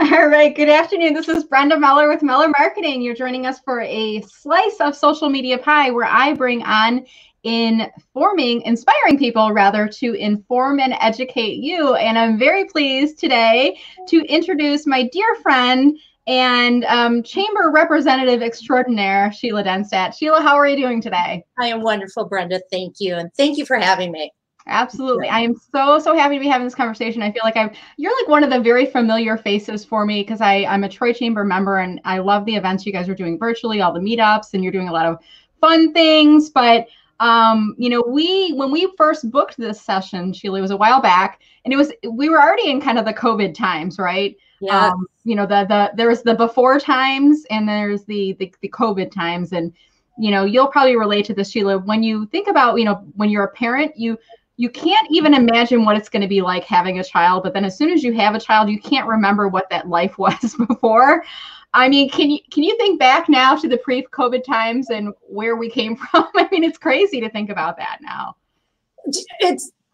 All right, good afternoon. This is Brenda Meller with Meller Marketing. You're joining us for a slice of social media pie where I bring on inspiring people rather to inform and educate you. And I'm very pleased today to introduce my dear friend and chamber representative extraordinaire, Sheila Denstadt. Sheila, how are you doing today? I am wonderful, Brenda. Thank you. And thank you for having me. Absolutely. I am so happy to be having this conversation. I feel like you're like one of the very familiar faces for me because I'm a Troy Chamber member and I love the events you guys are doing virtually, all the meetups, and you're doing a lot of fun things. But when we first booked this session, Sheila, it was a while back, and we were already in kind of the COVID times, right? Yeah. There's the before times and there's the COVID times. And you'll probably relate to this, Sheila, when you think about, when you're a parent, you can't even imagine what it's going to be like having a child. But then as soon as you have a child, you can't remember what that life was before. I mean, can you think back now to the pre-COVID times and where we came from? I mean, it's crazy to think about that now.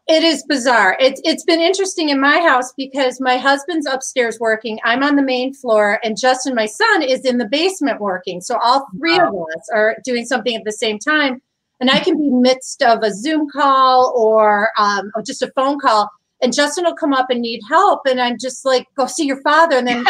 It is bizarre. It's been interesting in my house because my husband's upstairs working. I'm on the main floor, and Justin, my son, is in the basement working. So all three of us are doing something at the same time. And I can be midst of a Zoom call or just a phone call, and Justin will come up and need help. And I'm just like, go see your father. And then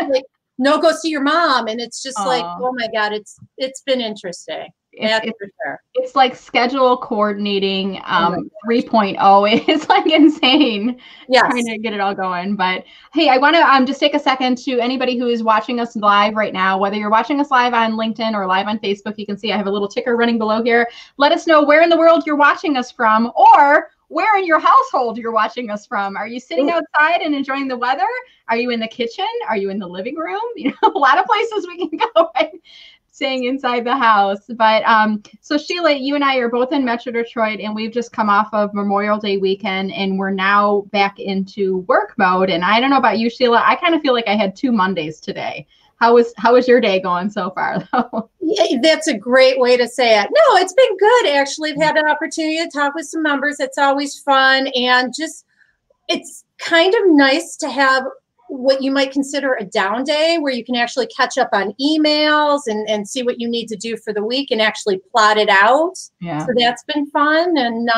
like, no, go see your mom. And it's just like, oh my God, it's been interesting. That's for sure. It's like schedule coordinating 3.0. It's like insane. Yes. Trying to get it all going. But hey, I want to just take a second to anybody who is watching us live right now, whether you're watching us live on LinkedIn or live on Facebook, you can see I have a little ticker running below here. Let us know where in the world you're watching us from, or where in your household you're watching us from. Are you sitting outside and enjoying the weather? Are you in the kitchen? Are you in the living room? A lot of places we can go, right? Staying inside the house. But so Sheila, you and I are both in Metro Detroit, and we've just come off of Memorial Day weekend, and we're now back into work mode. And I don't know about you, Sheila, I kind of feel like I had 2 Mondays today. How was your day going so far, though? Yeah, that's a great way to say it. No, it's been good, actually. I've had an opportunity to talk with some members. It's always fun, and just it's kind of nice to have what you might consider a down day where you can actually catch up on emails and see what you need to do for the week and actually plot it out. Yeah. So that's been fun. And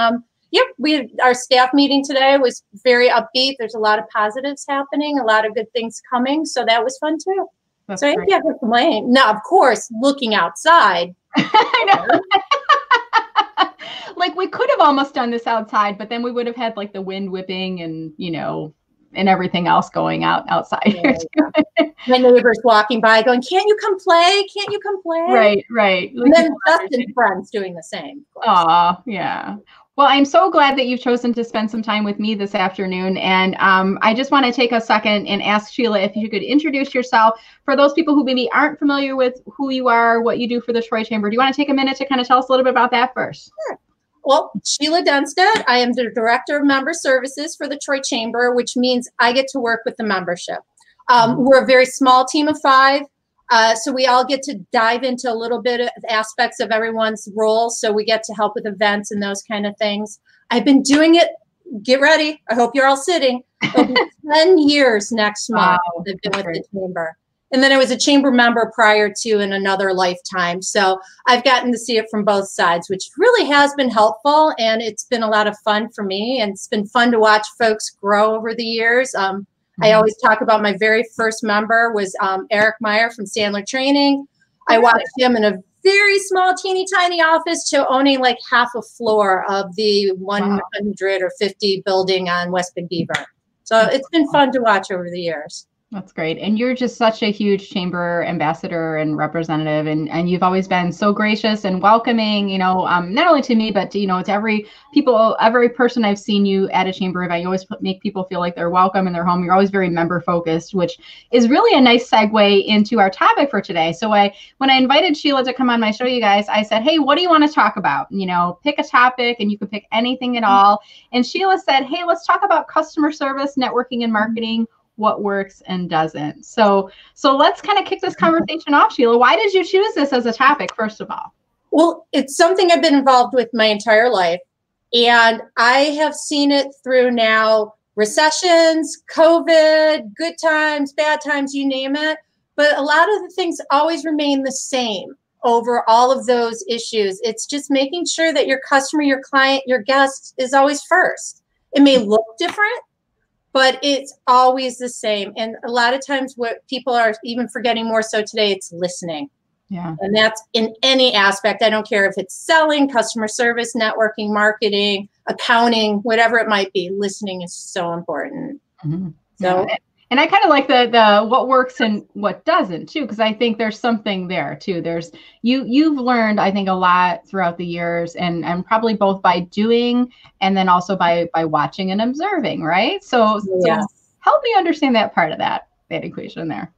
our staff meeting today was very upbeat. There's a lot of positives happening, a lot of good things coming. So that was fun too. That's so I great. can't complain. Now, of course, looking outside. I know. Like we could have almost done this outside, but then we would have had like the wind whipping and, and everything else going outside. Yeah. My neighbors walking by going, can't you come play? Can't you come play? Right. And then Justin's friends doing the same. Oh, yeah. Well, I'm so glad that you've chosen to spend some time with me this afternoon. And I just want to take a second and ask Sheila if you could introduce yourself for those people who maybe aren't familiar with who you are, what you do for the Troy Chamber. Do you want to take a minute to kind of tell us a little bit about that first? Sure. Well, Sheila Denstadt, I am the Director of Member Services for the Troy Chamber, which means I get to work with the membership. We're a very small team of 5, so we all get to dive into a little bit of aspects of everyone's role, so we get to help with events and those kind of things. I've been doing it, get ready, I hope you're all sitting, over 10 years next month. Wow, I've been with the Chamber. And then I was a chamber member prior to in another lifetime. So I've gotten to see it from both sides, which really has been helpful. And it's been a lot of fun for me. And it's been fun to watch folks grow over the years. I always talk about my very first member was Eric Meyer from Sandler Training. I watched him in a very small, teeny tiny office to owning like half a floor of the 100 or 50 building on West Big Beaver. So it's been fun to watch over the years. That's great. And you're just such a huge chamber ambassador and representative. And you've always been so gracious and welcoming, not only to me, but to, to every person I've seen you at a chamber event. You always make people feel like they're welcome in their home. You're always very member focused, which is really a nice segue into our topic for today. So when I invited Sheila to come on my show, you guys, I said, hey, what do you want to talk about? Pick a topic and you can pick anything at all. And Sheila said, hey, let's talk about customer service, networking, and marketing. What works and doesn't. So let's kind of kick this conversation off, Sheila. Why did you choose this as a topic, first of all? Well, it's something I've been involved with my entire life. And I have seen it through now recessions, COVID, good times, bad times, you name it. But a lot of the things always remain the same over all of those issues. It's just making sure that your customer, your client, your guest is always first. It may look different, but it's always the same. And a lot of times what people are even forgetting more so today, it's listening. Yeah. And that's in any aspect. I don't care if it's selling, customer service, networking, marketing, accounting, whatever it might be. Listening is so important. Mm-hmm. So, yeah. And I kind of like the what works and what doesn't too, because I think there's something there too. There's you've learned, I think, a lot throughout the years, and probably both by doing and then also by watching and observing, right? So help me understand that part of that equation there.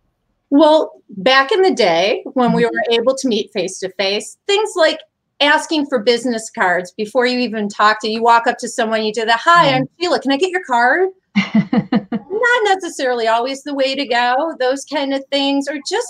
Well, back in the day when we were able to meet face to face, things like asking for business cards before you even talk to, you walk up to someone, you do the, hi, I'm Sheila, can I get your card? Not necessarily always the way to go, those kind of things, or just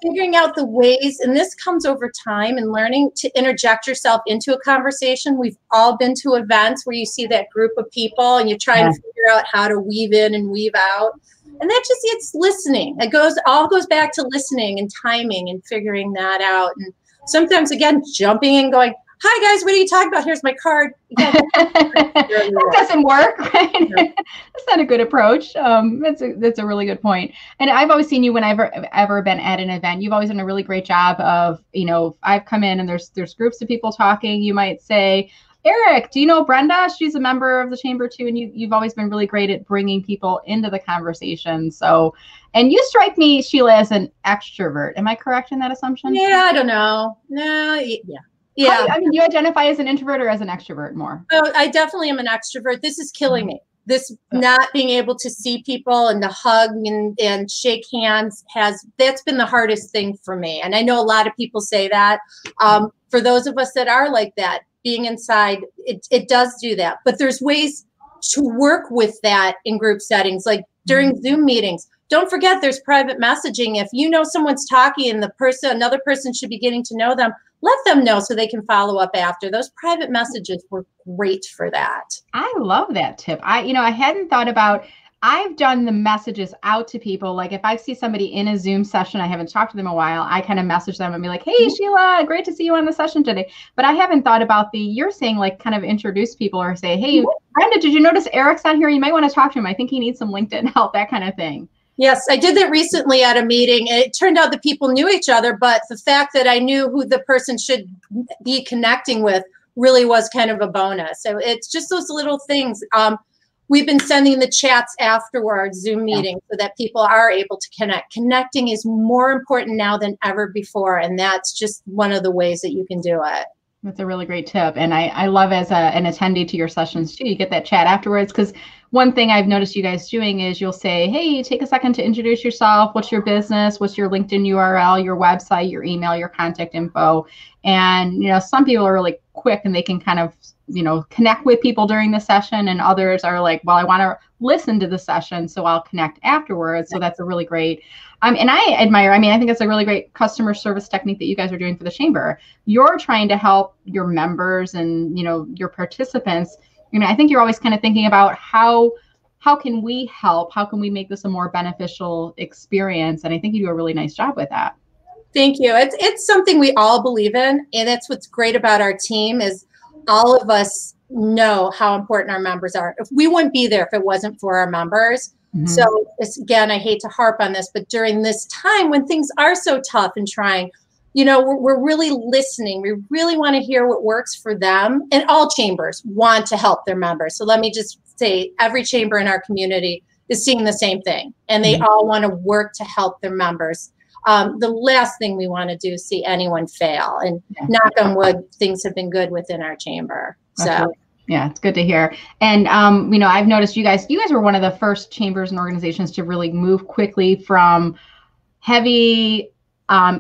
figuring out the ways. And this comes over time and learning to interject yourself into a conversation. We've all been to events where you see that group of people and you try and figure out how to weave in and weave out. And that just, it's listening. It all goes back to listening and timing and figuring that out. And sometimes, again, jumping and going, hi, guys, what are you talking about? Here's my card. That doesn't work, right? That's not a good approach. That's a really good point. And I've always seen you whenever I've ever been at an event, you've always done a really great job of, I've come in and there's groups of people talking. You might say, Eric, do you know Brenda? She's a member of the chamber too. And you've always been really great at bringing people into the conversation. So, and you strike me, Sheila, as an extrovert. Am I correct in that assumption? Yeah, I don't know. No, yeah. Yeah. Do you identify as an introvert or as an extrovert more? Oh, I definitely am an extrovert. This is killing me. This not being able to see people and to hug and shake hands that's been the hardest thing for me. And I know a lot of people say that. For those of us that are like that, being inside, it does do that. But there's ways to work with that in group settings, like during Zoom meetings. Don't forget there's private messaging. If you know someone's talking and another person should be getting to know them, let them know so they can follow up after. Those private messages were great for that. I love that tip. I hadn't thought about, I've done the messages out to people. Like if I see somebody in a Zoom session, I haven't talked to them in a while, I kind of message them and be like, hey, Sheila, great to see you on the session today. But I haven't thought about you're saying like kind of introduce people or say, hey, Brenda, did you notice Eric's on here? You might want to talk to him. I think he needs some LinkedIn help, that kind of thing. Yes, I did that recently at a meeting. And it turned out that people knew each other, but the fact that I knew who the person should be connecting with really was kind of a bonus. So it's just those little things. We've been sending the chats afterwards, Zoom meetings, so that people are able to connect. Connecting is more important now than ever before, and that's just one of the ways that you can do it. That's a really great tip. And I love as an attendee to your sessions too, you get that chat afterwards, because one thing I've noticed you guys doing is you'll say, hey, take a second to introduce yourself. What's your business? What's your LinkedIn URL, your website, your email, your contact info? And, some people are really quick and they can kind of, connect with people during the session, and others are like, well, I want to listen to the session, so I'll connect afterwards. So that's a really great, and I admire, I think it's a really great customer service technique that you guys are doing for the chamber. You're trying to help your members and, your participants. I think you're always kind of thinking about how can we help? How can we make this a more beneficial experience? And I think you do a really nice job with that. Thank you. It's something we all believe in. And that's what's great about our team is all of us know how important our members are. If we wouldn't be there if it wasn't for our members. So again, I hate to harp on this, but during this time when things are so tough and trying, we're really listening. We really want to hear what works for them. And all chambers want to help their members. So let me just say every chamber in our community is seeing the same thing. And they all want to work to help their members. The last thing we want to do is see anyone fail. And knock on wood, things have been good within our chamber. So yeah, it's good to hear. And, I've noticed you guys were one of the first chambers and organizations to really move quickly from heavy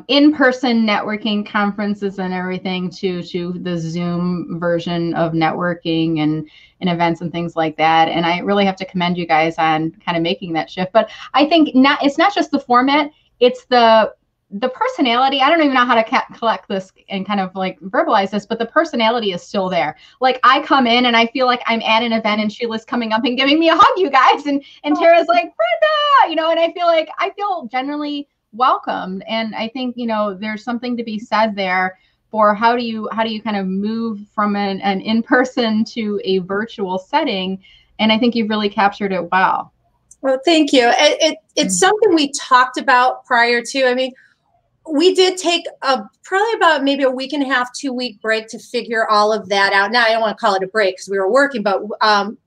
in-person networking conferences and everything to the Zoom version of networking and events and things like that. And I really have to commend you guys on kind of making that shift. But I think it's not just the format, it's the the personality, I don't even know how to collect this and kind of like verbalize this, but the personality is still there. Like I come in and I feel like I'm at an event and Sheila's coming up and giving me a hug, you guys. And Tara's like, Brenda, you know, and I feel generally welcomed. And I think, you know, there's something to be said there for how do you kind of move from an in-person to a virtual setting. And I think you've really captured it well. Well, thank you. It's something we talked about prior to. I mean, we did take probably about maybe a week and a half, 2-week break to figure all of that out. Now, I don't want to call it a break because we were working, but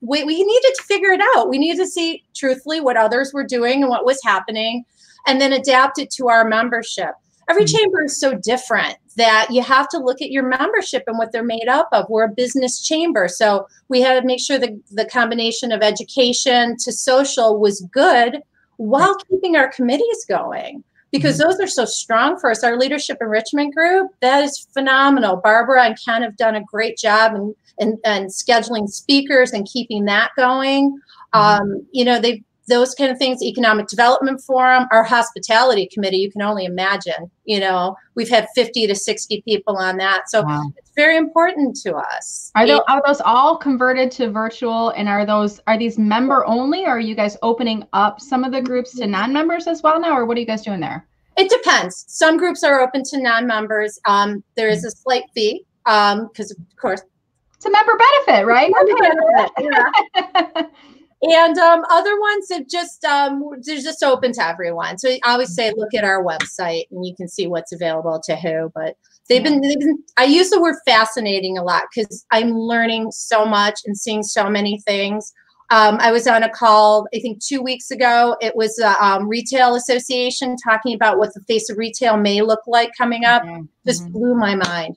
we needed to figure it out. We needed to see truthfully what others were doing and what was happening, and then adapt it to our membership. Every chamber is so different that you have to look at your membership and what they're made up of. We're a business chamber, so we had to make sure that the combination of education to social was good while keeping our committees going, because those are so strong for us. Our leadership enrichment group, that is phenomenal. Barbara and Ken have done a great job in scheduling speakers and keeping that going. You know, those kind of things, Economic Development Forum, our hospitality committee, you can only imagine, you know, we've had 50 to 60 people on that. So it's very important to us. Are those all converted to virtual, and are these member only, or are you guys opening up some of the groups to non-members as well now, or what are you guys doing there? It depends. Some groups are open to non-members. There is a slight fee because, of course, it's a member benefit, right? Yeah. And other ones that just they're just open to everyone. So I always say, look at our website and you can see what's available to who. But they've been I use the word fascinating a lot because I'm learning so much and seeing so many things. I was on a call, I think 2 weeks ago. It was the Retail Association talking about what the face of retail may look like coming up. Just blew my mind.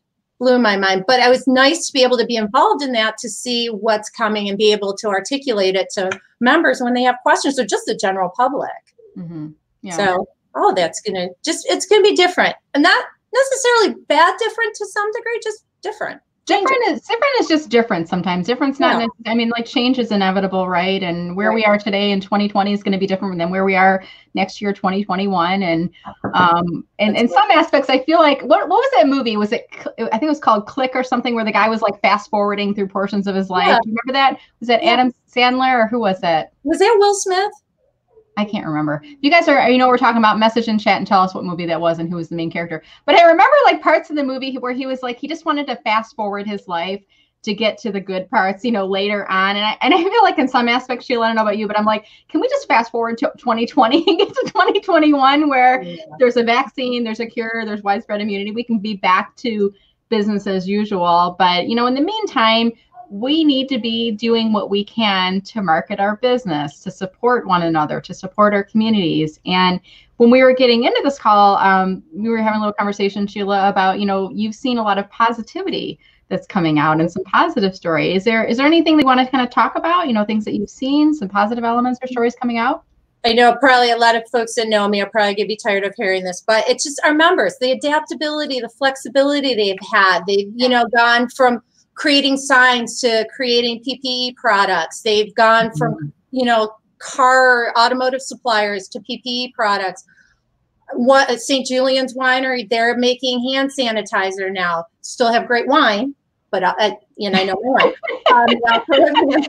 But it was nice to be able to be involved in that, to see what's coming and be able to articulate it to members when they have questions, or just the general public. So, it's going to be different, and not necessarily bad different to some degree, just different. Different is just different sometimes. Different's not, I mean, like change is inevitable, right? And where we are today in 2020 is going to be different than where we are next year, 2021. And in some aspects, I feel like, what was that movie? I think it was called Click or something, where the guy was like fast forwarding through portions of his life. Do you remember that? Was that Adam Sandler, or who was that? Was that Will Smith? I can't remember. You guys are, we're talking about, message in chat and tell us what movie that was and who was the main character. But I remember like parts of the movie where he was like, he just wanted to fast forward his life to get to the good parts, later on. And I feel like in some aspects, Sheila, I don't know about you, but I'm like, can we just fast forward to 2020 and get to 2021 where there's a vaccine, there's a cure, there's widespread immunity. We can be back to business as usual. But, in the meantime, we need to be doing what we can to market our business, to support one another, to support our communities. And when we were getting into this call, we were having a little conversation, Sheila, about, you've seen a lot of positivity that's coming out and some positive story. Is there anything that you want to kind of talk about, things that you've seen, some positive elements or stories coming out? I know probably a lot of folks that know me are probably going to be tired of hearing this, but it's just our members, the adaptability, the flexibility they've had. They've, gone from creating signs to creating PPE products. They've gone from, automotive suppliers to PPE products. What St. Julian's Winery, they're making hand sanitizer now. Still have great wine, but I know wine.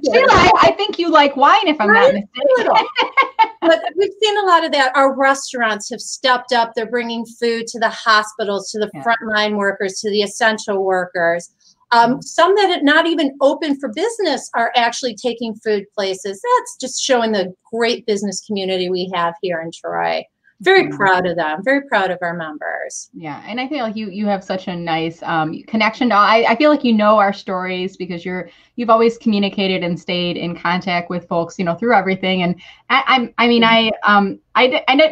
Sheila, I think you like wine, if I'm not mistaken. But we've seen a lot of that. Our restaurants have stepped up. They're bringing food to the hospitals, to the frontline workers, to the essential workers. Some that are not even open for business are actually taking food places. That's just showing the great business community we have here in Troy. Very proud of them. Very proud of our members. Yeah, and I feel like you have such a nice connection to. I feel like our stories because you've always communicated and stayed in contact with folks, through everything. And I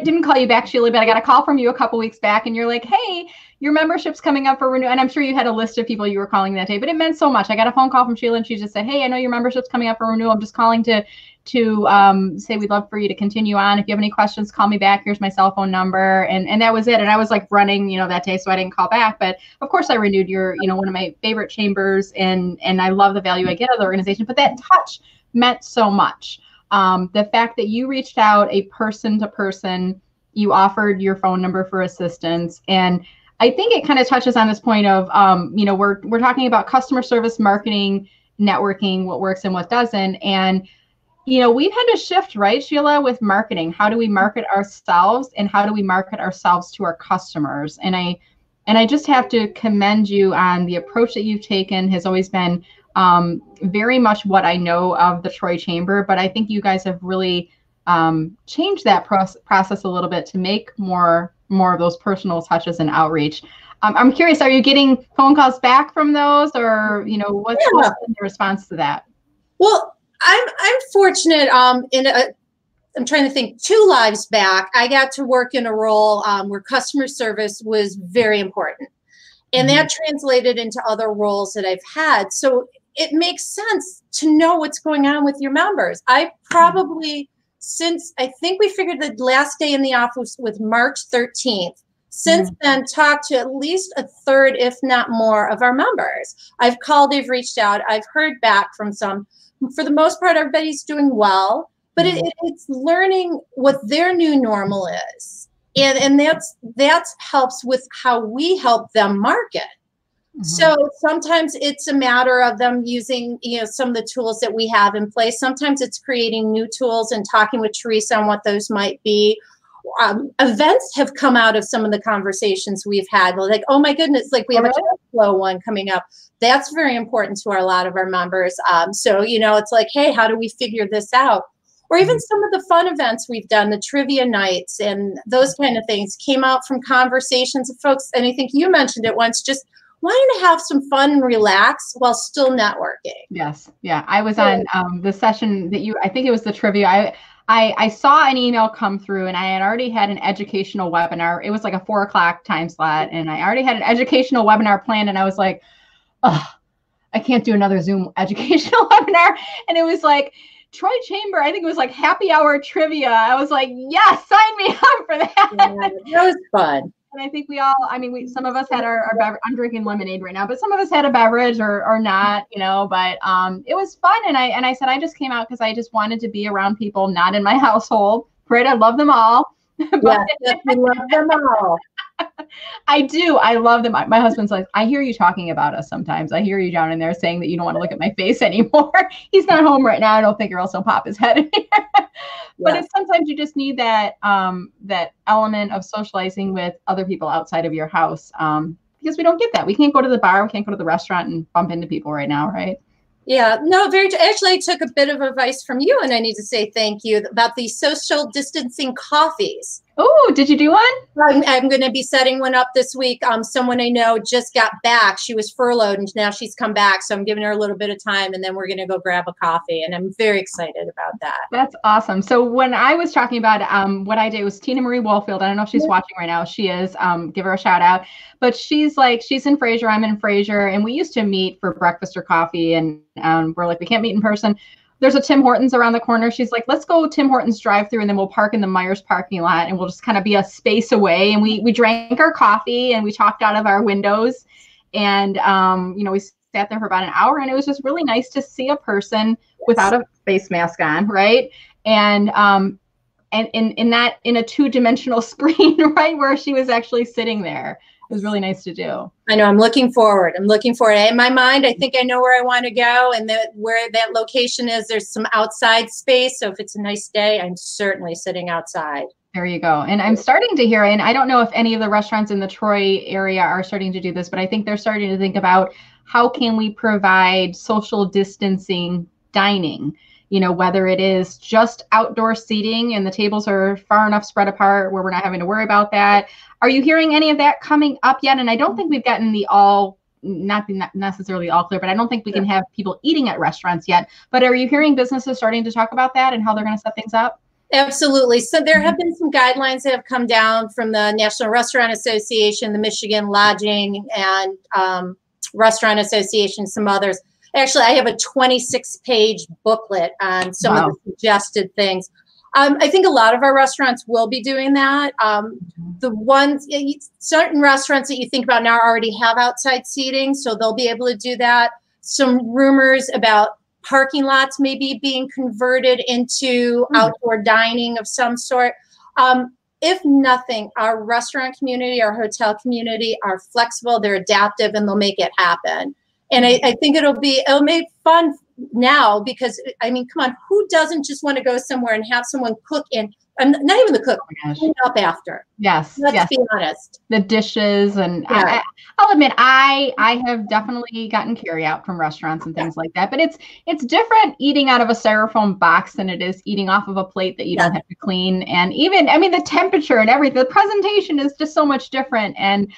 didn't call you back, Sheila, but I got a call from you a couple weeks back, and you're like, "Hey, your membership's coming up for renewal." And I'm sure you had a list of people you were calling that day, but it meant so much. I got a phone call from Sheila, and she just said, "Hey, I know your membership's coming up for renewal. I'm just calling to say we'd love for you to continue on. If you have any questions, call me back. Here's my cell phone number." And that was it. And I was like running, that day, so I didn't call back. But of course, I renewed your, one of my favorite chambers, and I love the value I get out of the organization. But that touch meant so much. The fact that you reached out a person to person you offered your phone number for assistance. And I think it kind of touches on this point of, we're talking about customer service, marketing, networking, what works and what doesn't. And, we've had to shift, right, Sheila, with marketing. How do we market ourselves and how do we market ourselves to our customers? And I just have to commend you on the approach that you've taken. Has always been very much what I know of the Troy Chamber, but I think you guys have really changed that process a little bit to make more of those personal touches and outreach. I'm curious, are you getting phone calls back from those, or what's the response to that? Well, I'm fortunate. I'm trying to think. 2 lives back, I got to work in a role where customer service was very important, and that translated into other roles that I've had. So it makes sense to know what's going on with your members. I probably, since I think we figured the last day in the office was March 13th. Since then, talked to at least a third, if not more, of our members. I've called, they've reached out, I've heard back from some. For the most part, everybody's doing well, but it's learning what their new normal is. And that helps with how we help them market. So sometimes it's a matter of them using, some of the tools that we have in place. Sometimes it's creating new tools and talking with Teresa on what those might be. Events have come out of some of the conversations we've had. Like, oh my goodness, like we have a cash flow one coming up. That's very important to a lot of our members. So, it's like, hey, how do we figure this out? Or even some of the fun events we've done, the trivia nights and those kind of things came out from conversations of folks. And I think you mentioned it once, just wanting to have some fun and relax while still networking. Yes. Yeah. I was on the session that I think it was the trivia. I saw an email come through and I had already had an educational webinar. It was like a 4 o'clock time slot. And I already had an educational webinar planned. And I was like, oh, I can't do another Zoom educational webinar. And it was like, Troy Chamber, I think it was like happy hour trivia. I was like, yes, sign me up for that. Yeah, that was fun. And I think we all, some of us had our beverage. I'm drinking lemonade right now, but some of us had a beverage or not, but it was fun. And I said, I just came out because I just wanted to be around people not in my household. Right. I love them all. Yes, we love them all. I do. I love them. My husband's like, I hear you talking about us sometimes. I hear you down in there saying that you don't want to look at my face anymore. He's not home right now. I don't think, or else he'll pop his head in here. But it's sometimes you just need that that element of socializing with other people outside of your house, because we don't get that. We can't go to the bar. We can't go to the restaurant and bump into people right now, right? Yeah, no, actually, I took a bit of advice from you, and I need to say thank you about the social distancing coffees. Oh, did you do one? I'm going to be setting one up this week. Someone I know just got back. She was furloughed, and now she's come back. So I'm giving her a little bit of time, and then we're going to go grab a coffee. And I'm very excited about that. That's awesome. So when I was talking about what I did was Tina Marie Woolfield. I don't know if she's watching right now. She is. Give her a shout out. But she's in Fraser. I'm in Fraser, and we used to meet for breakfast or coffee. And we're like, we can't meet in person. There's a Tim Hortons around the corner. She's like, let's go Tim Hortons drive through and then we'll park in the Myers parking lot and we'll just kind of be a space away. And we drank our coffee and we talked out of our windows. And, we sat there for about an hour and it was just really nice to see a person without a face mask on. Right. And in a 2-dimensional screen, right, where she was actually sitting there. It was really nice to do. I know. I'm looking forward. In my mind, I think I know where I want to go, and where that location is. There's some outside space, so if it's a nice day, I'm certainly sitting outside. There you go. And I'm starting to hear, and I don't know if any of the restaurants in the Troy area are starting to do this, but I think they're starting to think about how can we provide social distancing dining. Whether it is just outdoor seating and the tables are far enough spread apart where we're not having to worry about that. Are you hearing any of that coming up yet? And I don't think we've gotten not necessarily all clear, but I don't think we can have people eating at restaurants yet. But are you hearing businesses starting to talk about that and how they're going to set things up? Absolutely. So there have been some guidelines that have come down from the National Restaurant Association, the Michigan Lodging and Restaurant Association, some others. Actually, I have a 26-page booklet on some of the suggested things. I think a lot of our restaurants will be doing that. Certain restaurants that you think about now already have outside seating, so they'll be able to do that. Some rumors about parking lots maybe being converted into outdoor dining of some sort. if nothing, our restaurant community, our hotel community are flexible, they're adaptive, and they'll make it happen. And I think it'll make fun now because, I mean, come on, who doesn't just want to go somewhere and have someone cook and not even the cook, clean up after? Yes. Let's be honest. The dishes and Yeah. I'll admit I have definitely gotten carry out from restaurants and things like that, but it's different eating out of a styrofoam box than it is eating off of a plate that you don't have to clean. And even, I mean, the temperature and everything, the presentation is just so much different. And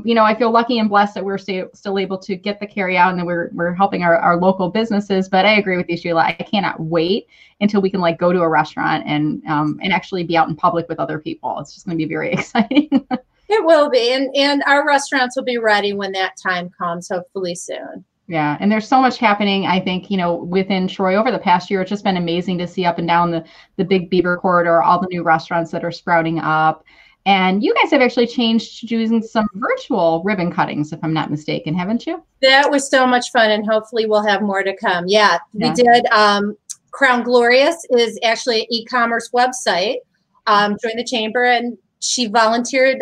you know, I feel lucky and blessed that we're still able to get the carry out and that we're helping our local businesses. But I agree with you, Sheila. I cannot wait until we can like go to a restaurant and actually be out in public with other people. It's just going to be very exciting. It will be. And our restaurants will be ready when that time comes, hopefully soon. Yeah. And there's so much happening, I think, you know, within Troy over the past year. It's just been amazing to see up and down the Big Beaver corridor, all the new restaurants that are sprouting up. And you guys have actually changed to doing some virtual ribbon cuttings, if I'm not mistaken, haven't you? That was so much fun, and hopefully we'll have more to come. Yeah, we did. Crown Glorious is actually an e-commerce website. Joined the chamber, and she volunteered.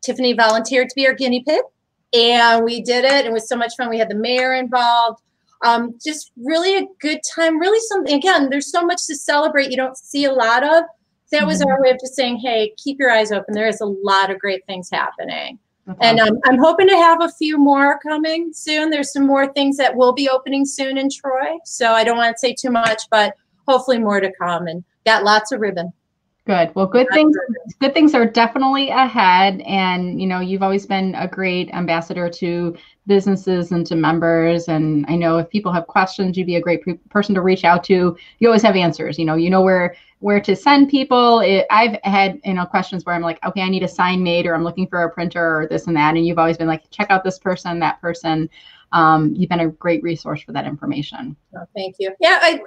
Tiffany volunteered to be our guinea pig, and we did it. It was so much fun. We had the mayor involved. Just really a good time. Really something. Again, there's so much to celebrate. You don't see a lot of. That was our way of just saying, hey, keep your eyes open. There is a lot of great things happening. And I'm hoping to have a few more coming soon. There's some more things that will be opening soon in Troy. So I don't want to say too much, but hopefully more to come. And got lots of ribbon. Good. Well, good things are definitely ahead. And, you know, you've always been a great ambassador to businesses and to members. And I know if people have questions, you'd be a great person to reach out to. You always have answers. You know where to send people. I've had, you know, questions where I'm like, okay, I need a sign made, or I'm looking for a printer or this and that. And you've always been like, check out this person, that person. You've been a great resource for that information. Oh, thank you. Yeah.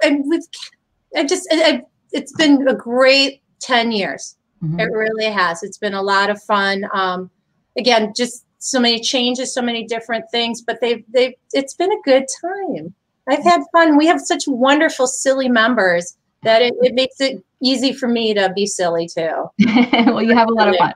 It's been a great 10 years. Mm-hmm. It really has. It's been a lot of fun. Again, just so many changes, so many different things, but it's been a good time. I've had fun. We have such wonderful, silly members that it makes it easy for me to be silly too. Well, you have a lot of fun.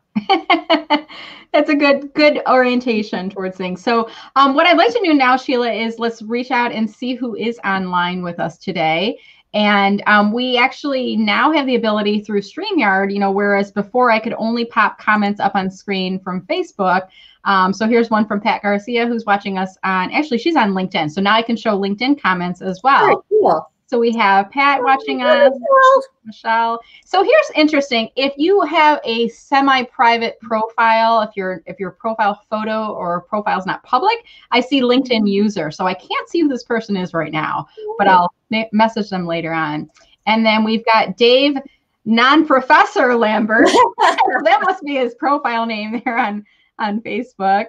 That's a good orientation towards things. So what I'd like to do now, Sheila, is let's reach out and see who is online with us today. And we actually now have the ability through StreamYard, you know, whereas before I could only pop comments up on screen from Facebook. So here's one from Pat Garcia, who's watching us actually she's on LinkedIn. So now I can show LinkedIn comments as well. Very cool. So we have Pat watching us, Michelle. So here's interesting. If you have a semi-private profile, if your profile photo or profile is not public, I see LinkedIn user. So I can't see who this person is right now, but I'll message them later on. And then we've got Dave Non-Professor Lambert. That must be his profile name there on Facebook.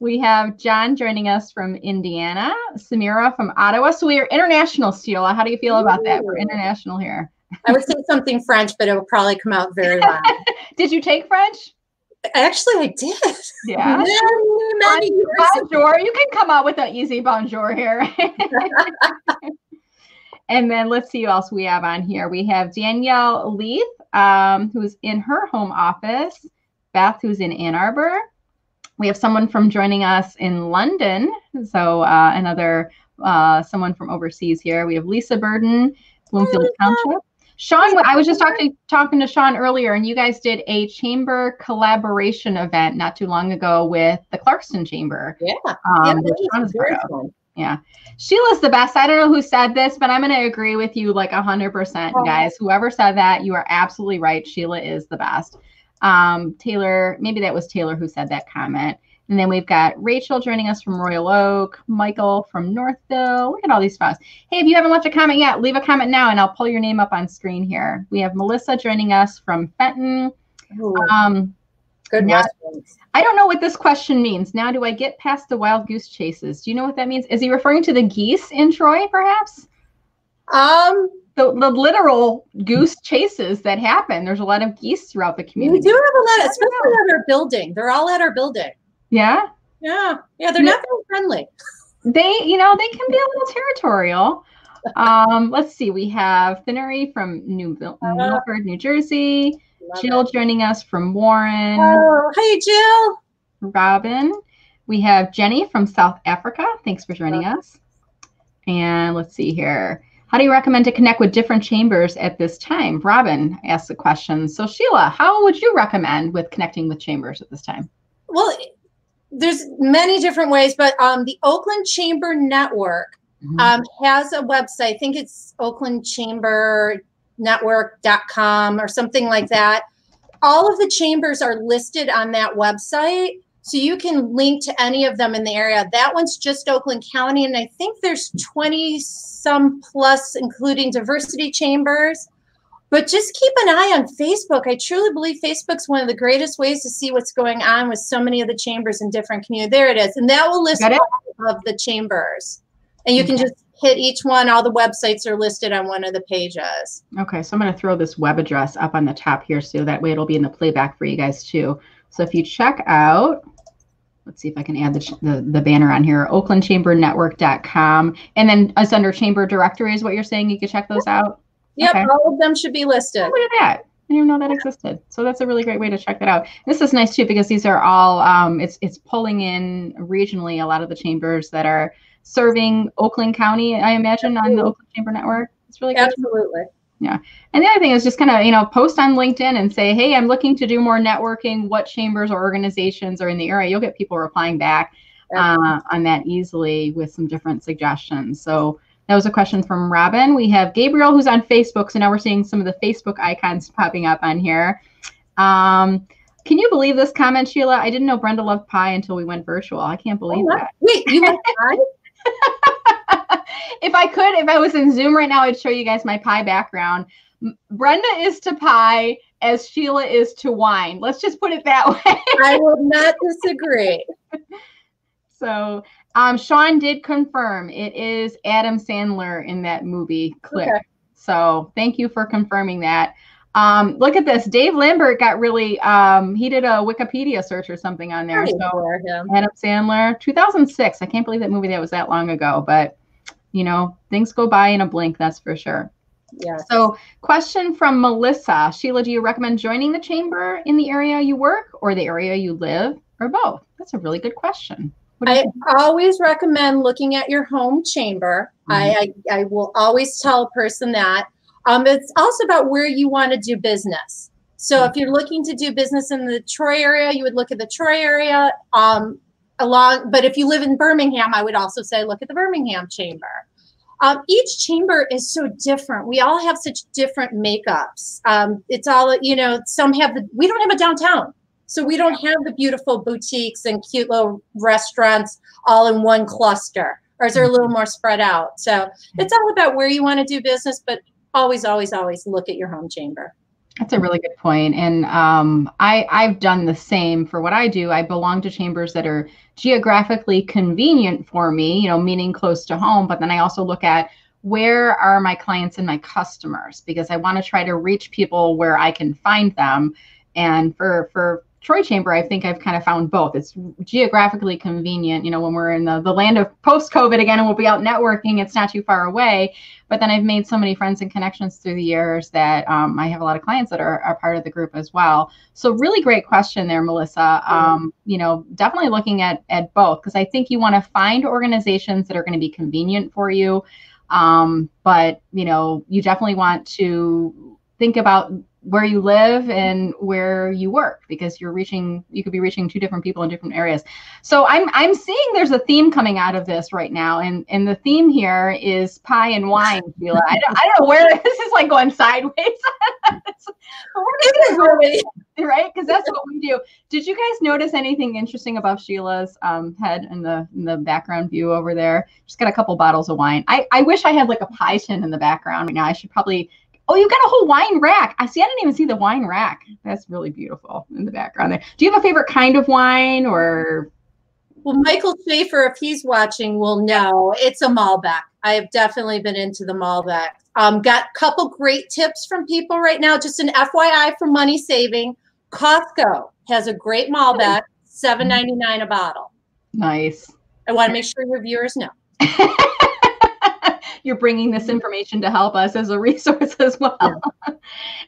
We have John joining us from Indiana, Samira from Ottawa. So we are international, Sheila. How do you feel about that? We're international here. I would say something French, but it will probably come out very loud. Did you take French? Actually, I did. Yeah. Bonjour. You can come out with an easy bonjour here. And then let's see who else we have on here. We have Danielle Leith, who's in her home office. Beth, who's in Ann Arbor. We have someone from joining us in London. So another someone from overseas here. We have Lisa Burden, Bloomfield Township. Sean, I was just talking to Sean earlier, and you guys did a chamber collaboration event not too long ago with the Clarkston Chamber. Yeah. Yeah. Sheila's the best. I don't know who said this, but I'm going to agree with you like 100%, guys. Whoever said that, you are absolutely right. Sheila is the best. Taylor, maybe that was Taylor who said that comment. And then we've got Rachel joining us from Royal Oak, Michael from Northville. Look at all these spots. Hey, if you haven't left a comment yet, leave a comment now and I'll pull your name up on screen here. We have Melissa joining us from Fenton. Good now, I don't know what this question means. Now, do I get past the wild goose chases? Do you know what that means? Is he referring to the geese in Troy, perhaps? The literal goose chases that happen. There's a lot of geese throughout the community. We do have a lot, especially at our building. They're all at our building. Yeah? Yeah. Yeah, they're not very friendly. They can be a little territorial. Let's see. We have Thinnery from Milford, New Jersey. Jill joining us from Warren. Oh, hey, Jill. Robin. We have Jenny from South Africa. Thanks for joining us. And let's see here. How do you recommend to connect with different chambers at this time? Robin asked the question. So Sheila, how would you recommend with connecting with chambers at this time? Well, there's many different ways, but the Oakland Chamber Network has a website. I think it's oaklandchambernetwork.com or something like that. All of the chambers are listed on that website. So you can link to any of them in the area. That one's just Oakland County. And I think there's 20 some plus, including diversity chambers. But just keep an eye on Facebook. I truly believe Facebook's one of the greatest ways to see what's going on with so many of the chambers in different communities. There it is. And that will list all of the chambers. And you can just hit each one. All the websites are listed on one of the pages. Okay, so I'm going to throw this web address up on the top here, so that way it'll be in the playback for you guys too. So if you check out, let's see if I can add the banner on here, oaklandchambernetwork.com. And then it's under chamber directory is what you're saying. You can check those out? Yep, okay. All of them should be listed. Oh, look at that. I didn't even know that existed. So that's a really great way to check that out. This is nice too, because these are all, it's pulling in regionally a lot of the chambers that are serving Oakland County, I imagine, on the Oakland Chamber Network. It's really good. Absolutely. Yeah. And the other thing is just kind of, post on LinkedIn and say, hey, I'm looking to do more networking. What chambers or organizations are in the area? You'll get people replying back on that easily with some different suggestions. So that was a question from Robin. We have Gabriel, who's on Facebook. So now we're seeing some of the Facebook icons popping up on here. Can you believe this comment, Sheila? I didn't know Brenda loved pie until we went virtual. I can't believe that. Wait, you like pie? If I was in Zoom right now, I'd show you guys my pie background. Brenda is to pie as Sheila is to wine. Let's just put it that way. I will not disagree. So Sean did confirm it is Adam Sandler in that movie clip. Okay. So thank you for confirming that. Look at this. Dave Lambert got really, he did a Wikipedia search or something on there. So Adam Sandler, 2006. I can't believe that movie that was that long ago, but things go by in a blink, that's for sure. Yeah. So question from Melissa. Sheila, do you recommend joining the chamber in the area you work or the area you live, or both? That's a really good question. I always recommend looking at your home chamber. I will always tell a person that. It's also about where you want to do business. So if you're looking to do business in the Troy area, you would look at the Troy area. But if you live in Birmingham, I would also say look at the Birmingham chamber. Each chamber is so different. We all have such different makeups. It's all, some have we don't have a downtown. So we don't have the beautiful boutiques and cute little restaurants all in one cluster. Ours are a little more spread out. So it's all about where you want to do business, but always, always, always look at your home chamber. That's a really good point. And I've done the same for what I do. I belong to chambers that are geographically convenient for me, meaning close to home. But then I also look at where are my clients and my customers, because I want to try to reach people where I can find them. And for Troy Chamber, I think I've kind of found both. It's geographically convenient, when we're in the land of post-COVID again, and we'll be out networking, it's not too far away. But then I've made so many friends and connections through the years that I have a lot of clients that are part of the group as well. So really great question there, Melissa. Definitely looking at both, because I think you want to find organizations that are going to be convenient for you. But, you definitely want to think about where you live and where you work, because you could be reaching two different people in different areas. So I'm seeing there's a theme coming out of this right now. And the theme here is pie and wine, Sheila. I don't know where this is like going sideways. Right? Because that's what we do. Did you guys notice anything interesting above Sheila's head in the background view over there? Just got a couple bottles of wine. I wish I had like a pie tin in the background right now. I should probably. Oh, you've got a whole wine rack. I didn't even see the wine rack. That's really beautiful in the background there. Do you have a favorite kind of wine, or? Well, Michael Schaefer, if he's watching, will know it's a Malbec. I have definitely been into the Malbec. Got a couple great tips from people right now. Just an FYI for money saving. Costco has a great Malbec, $7.99 a bottle. Nice. I want to make sure your viewers know. you're bringing this information to help us as a resource as well. Yeah.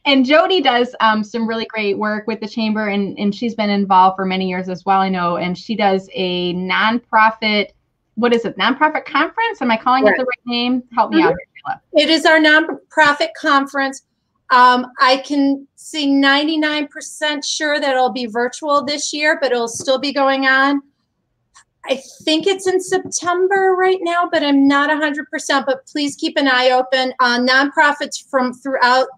And Jody does some really great work with the chamber, and she's been involved for many years as well, I know. And she does a nonprofit, what is it? Nonprofit conference? Am I calling it the right name? Help me out here, Sheila. It is our nonprofit conference. I can see 99% sure that it'll be virtual this year, but it'll still be going on. I think it's in September right now, but I'm not 100%, but please keep an eye open. Nonprofits from throughout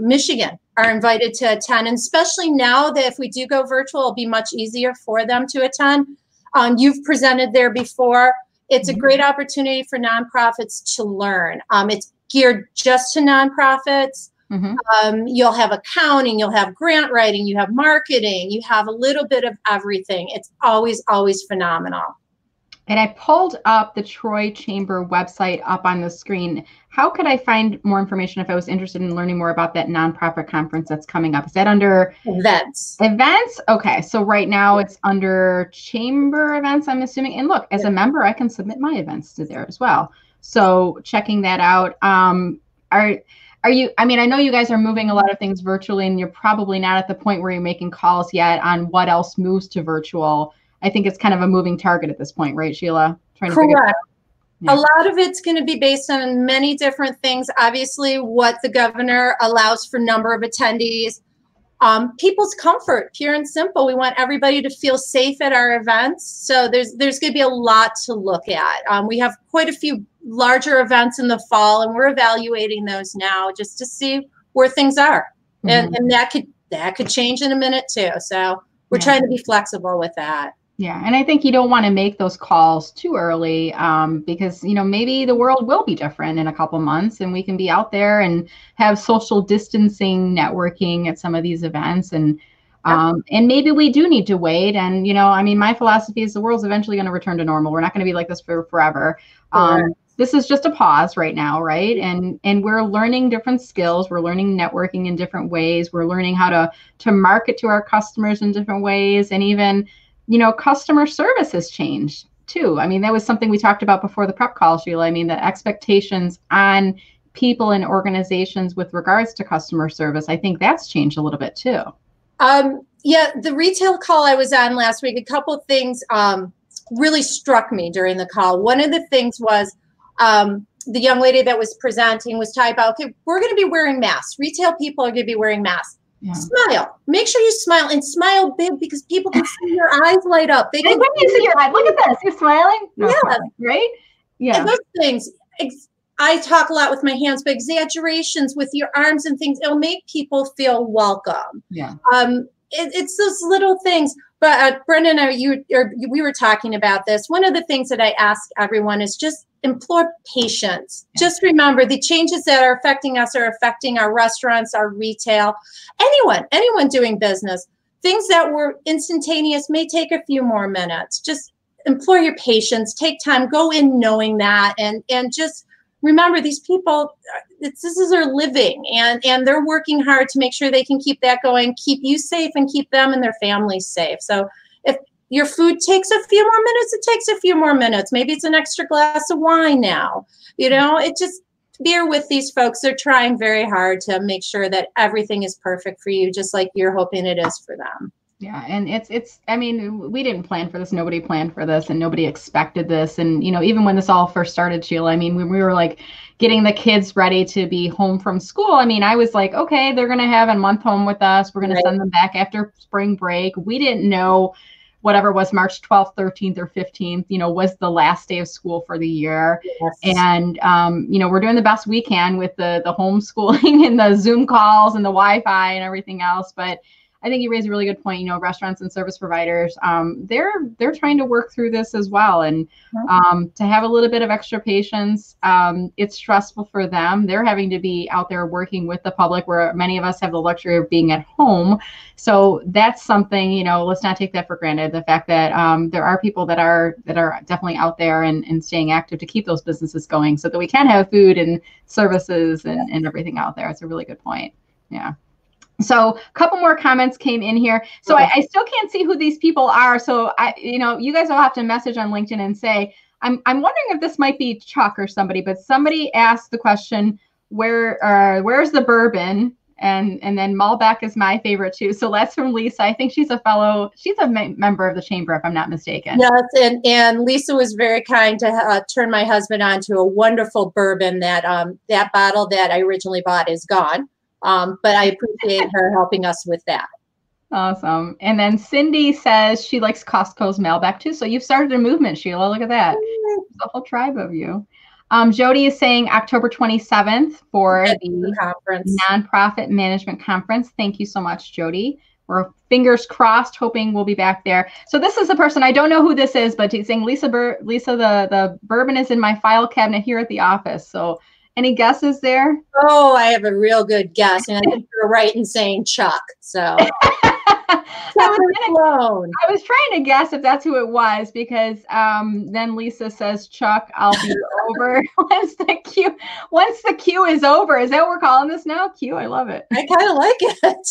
Michigan are invited to attend, and especially now that if we do go virtual, it'll be much easier for them to attend. You've presented there before. It's a great opportunity for nonprofits to learn. It's geared just to nonprofits. You'll have accounting, you'll have grant writing, you have marketing, you have a little bit of everything. It's always, always phenomenal. And I pulled up the Troy Chamber website up on the screen. How could I find more information if I was interested in learning more about that nonprofit conference that's coming up? Is that under events? Events? Okay. So right now it's under chamber events, I'm assuming. And look, as a member, I can submit my events to there as well. So checking that out. Are you, I mean, I know you guys are moving a lot of things virtually, and you're probably not at the point where you're making calls yet on what else moves to virtual. I think it's kind of a moving target at this point, right, Sheila? Correct. Yeah. A lot of it's going to be based on many different things. Obviously, what the governor allows for number of attendees, people's comfort, pure and simple. We want everybody to feel safe at our events. So there's going to be a lot to look at. We have quite a few larger events in the fall, and we're evaluating those now just to see where things are. And that could change in a minute too. So we're trying to be flexible with that. Yeah. And I think you don't want to make those calls too early because, you know, maybe the world will be different in a couple months, and we can be out there and have social distancing networking at some of these events. And maybe we do need to wait. And, you know, I mean, my philosophy is the world's eventually going to return to normal. We're not going to be like this for forever. This is just a pause right now, right? And we're learning different skills. We're learning networking in different ways. We're learning how to market to our customers in different ways. And even, you know, customer service has changed too. I mean, that was something we talked about before the prep call, Sheila. I mean, the expectations on people and organizations with regards to customer service, I think that's changed a little bit too. Yeah, the retail call I was on last week, a couple of things really struck me during the call. One of the things was the young lady that was presenting was talking about, okay, we're going to be wearing masks. Retail people are going to be wearing masks. Yeah. Smile. Make sure you smile, and smile big, because people can see your eyes light up. They can see your eyes. Look at this. You're smiling. No, yeah. Smiling, right? Yeah. And those things. I talk a lot with my hands, but exaggerations with your arms and things, it'll make people feel welcome. Yeah. It's those little things. But Brendan, we were talking about this. One of the things that I ask everyone is just implore patience. Yeah. Just remember, the changes that are affecting us are affecting our restaurants, our retail, anyone doing business. Things that were instantaneous may take a few more minutes. Just implore your patience. Take time. Go in knowing that, and just remember, these people, this is their living, and they're working hard to make sure they can keep that going, keep you safe, and keep them and their families safe. So if your food takes a few more minutes, it takes a few more minutes. Maybe it's an extra glass of wine now. You know, it just bear with these folks. They're trying very hard to make sure that everything is perfect for you, just like you're hoping it is for them. Yeah. And it's, I mean, we didn't plan for this. Nobody planned for this, and nobody expected this. And, you know, even when this all first started, Sheila, I mean, when we were like getting the kids ready to be home from school, I mean, I was like, okay, they're going to have a month home with us. We're going to send them back after spring break. We didn't know whatever was March 12th, 13th, or 15th, you know, was the last day of school for the year. Yes. And, you know, we're doing the best we can with the homeschooling and the Zoom calls and the Wi-Fi and everything else. But I think you raise a really good point. You know, restaurants and service providers, they're trying to work through this as well. And to have a little bit of extra patience, it's stressful for them. They're having to be out there working with the public, where many of us have the luxury of being at home. So that's something, you know, let's not take that for granted. The fact that there are people that are definitely out there and staying active to keep those businesses going, so that we can have food and services and everything out there. It's a really good point. Yeah. So a couple more comments came in here. So I still can't see who these people are. So you know, you guys will have to message on LinkedIn and say, I'm wondering if this might be Chuck or somebody, but somebody asked the question, where's the bourbon? And then Malbec is my favorite too. So that's from Lisa. I think she's a member of the chamber, if I'm not mistaken. Yes, and Lisa was very kind to turn my husband on to a wonderful bourbon that that bottle that I originally bought is gone. But I appreciate her helping us with that. Awesome. And then Cindy says she likes Costco's Malbec too. So you've started a movement, Sheila. Look at that. There's a whole tribe of you. Jody is saying October 27th for the conference, Nonprofit Management Conference. Thank you so much, Jody. We're fingers crossed, hoping we'll be back there. So this is the person, I don't know who this is, but he's saying, Lisa, the bourbon is in my file cabinet here at the office. So any guesses there? Oh, I have a real good guess. And I think you're right in saying Chuck. So I was trying to guess if that's who it was, because then Lisa says, Chuck, I'll be over once the queue is over. Is that what we're calling this now? Queue. I love it. I kind of like it.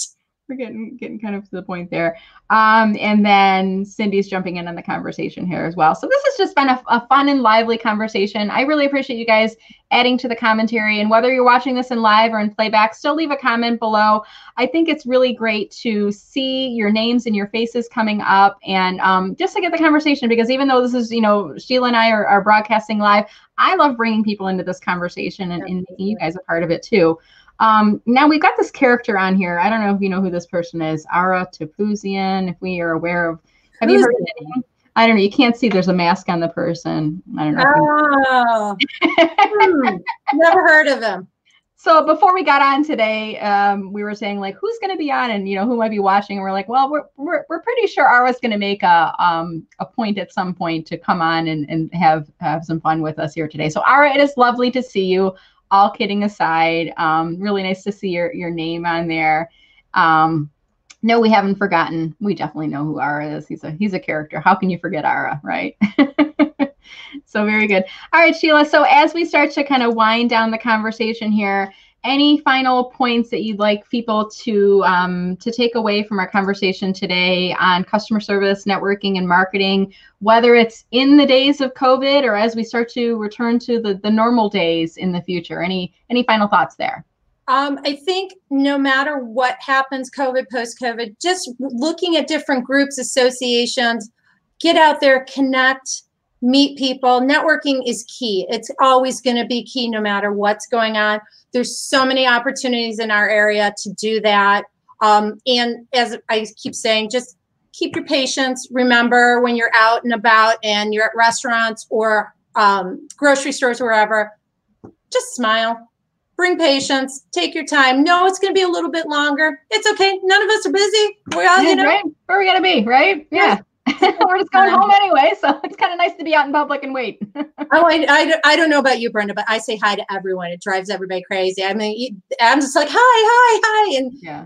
We're getting kind of to the point there. And then Cindy's jumping in on the conversation here as well. So this has just been a fun and lively conversation. I really appreciate you guys adding to the commentary. And whether you're watching this in live or in playback, still leave a comment below. I think it's really great to see your names and your faces coming up, and just to get the conversation, because even though this is, Sheila and I are broadcasting live, I love bringing people into this conversation and making you guys a part of it too. Now we've got this character on here. I don't know if you know who this person is. Ara Topouzian, if we are aware of. Have you heard of it? I don't know. You can't see. There's a mask on the person. I don't know. Oh, never heard of him. So before we got on today, we were saying like, who's going to be on, and who might be watching. And we're like, well, we're pretty sure Ara's going to make a point at some point to come on and have some fun with us here today. So Ara, it is lovely to see you. All kidding aside, really nice to see your name on there. No, we haven't forgotten. We definitely know who Ara is. He's a character. How can you forget Ara, right? So very good. All right, Sheila. So as we start to kind of wind down the conversation here, any final points that you'd like people to take away from our conversation today on customer service, networking, and marketing, whether it's in the days of COVID or as we start to return to the normal days in the future? Any final thoughts there? I think no matter what happens, COVID, post-COVID, just looking at different groups, associations, get out there, connect, meet people. Networking is key. It's always going to be key no matter what's going on. There's so many opportunities in our area to do that. And as I keep saying, just keep your patience. Remember, when you're out and about and you're at restaurants or grocery stores, wherever, just smile. Bring patience. Take your time. No, it's going to be a little bit longer. It's okay. None of us are busy. We're all, right. Where are we going to be, right? Yeah. We're just going home anyway, so it's kind of nice to be out in public and wait. Oh, I don't know about you, Brenda, but I say hi to everyone. It drives everybody crazy. I mean, I'm just like, hi, and yeah,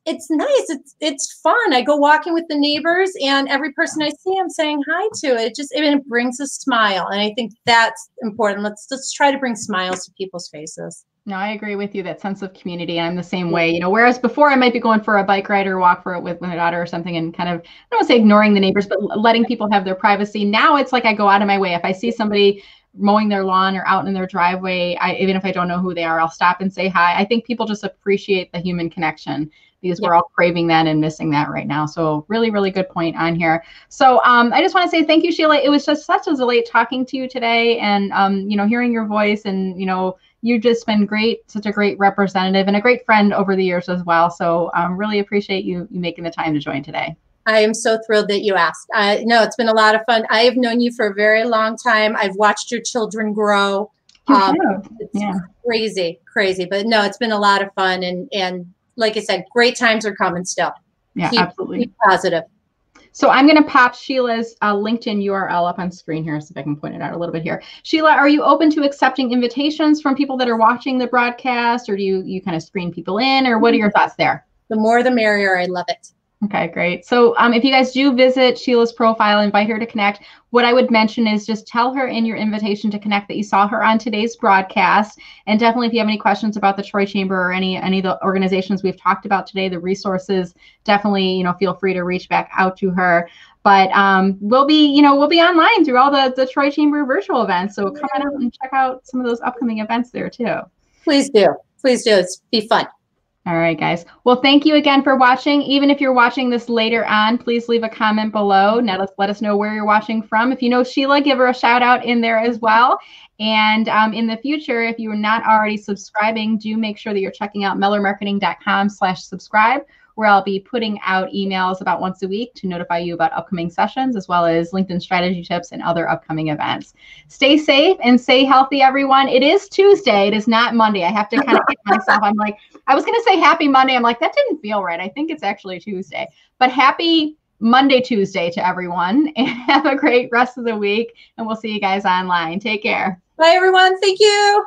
it's nice. It's fun. I go walking with the neighbors, and every person I see, I'm saying hi to. It brings a smile, and I think that's important. Let's try to bring smiles to people's faces. No, I agree with you. That sense of community. I'm the same way, whereas before I might be going for a bike ride or walk with my daughter or something and kind of, I don't want to say ignoring the neighbors, but letting people have their privacy. Now it's like I go out of my way. If I see somebody mowing their lawn or out in their driveway, even if I don't know who they are, I'll stop and say hi. I think people just appreciate the human connection because we're all craving that and missing that right now. So really, really good point on here. So I just want to say thank you, Sheila. It was just such a delight talking to you today and, hearing your voice and, you've just been great, such a great representative and a great friend over the years as well. So really appreciate you making the time to join today. I am so thrilled that you asked. No, it's been a lot of fun. I have known you for a very long time. I've watched your children grow. It's crazy. But no, it's been a lot of fun. And like I said, great times are coming still. Yeah, absolutely. Keep positive. So I'm going to pop Sheila's LinkedIn URL up on screen here, so if I can point it out a little bit here. Sheila, are you open to accepting invitations from people that are watching the broadcast, or do you kind of screen people in, or what are your thoughts there? The more the merrier. I love it. Okay, great. So if you guys do visit Sheila's profile, invite her to connect. What I would mention is just tell her in your invitation to connect that you saw her on today's broadcast. And definitely if you have any questions about the Troy Chamber or any of the organizations we've talked about today, the resources, definitely, feel free to reach back out to her. But we'll be online through all the Troy Chamber virtual events. So come on out and check out some of those upcoming events there too. Please do. Please do. It's be fun. All right, guys. Well, thank you again for watching. Even if you're watching this later on, please leave a comment below. Now let us know where you're watching from. If you know Sheila, give her a shout out in there as well. And in the future, if you are not already subscribing, do make sure that you're checking out mellermarketing.com/subscribe, where I'll be putting out emails about once a week to notify you about upcoming sessions, as well as LinkedIn strategy tips and other upcoming events. Stay safe and stay healthy, everyone. It is Tuesday. It is not Monday. I have to kind of get myself. I'm like, I was going to say happy Monday. I'm like, that didn't feel right. I think it's actually Tuesday. But happy Monday, Tuesday to everyone. And have a great rest of the week. And we'll see you guys online. Take care. Bye, everyone. Thank you.